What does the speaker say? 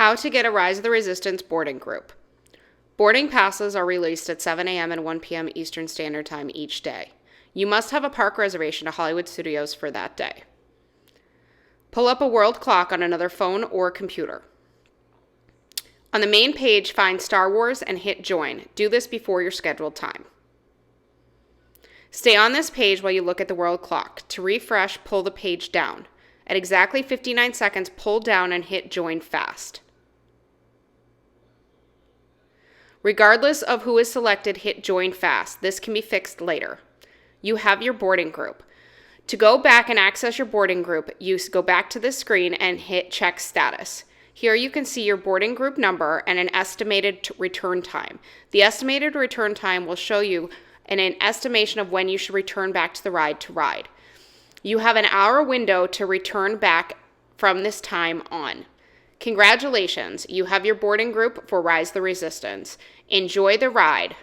How to get a Rise of the Resistance boarding group. Boarding passes are released at 7 a.m. and 1 p.m. Eastern Standard Time each day. You must have a park reservation to Hollywood Studios for that day. Pull up a world clock on another phone or computer. On the main page, find Star Wars and hit join. Do this before your scheduled time. Stay on this page while you look at the world clock. To refresh, pull the page down. At exactly 59 seconds, pull down and hit join fast. Regardless of who is selected, hit join fast. This can be fixed later. You have your boarding group. To go back and access your boarding group, you go back to this screen and hit check status. Here you can see your boarding group number and an estimated return time. The estimated return time will show you an estimation of when you should return back to the ride to ride. You have an hour window to return back from this time on. Congratulations, you have your boarding group for Rise the Resistance. Enjoy the ride.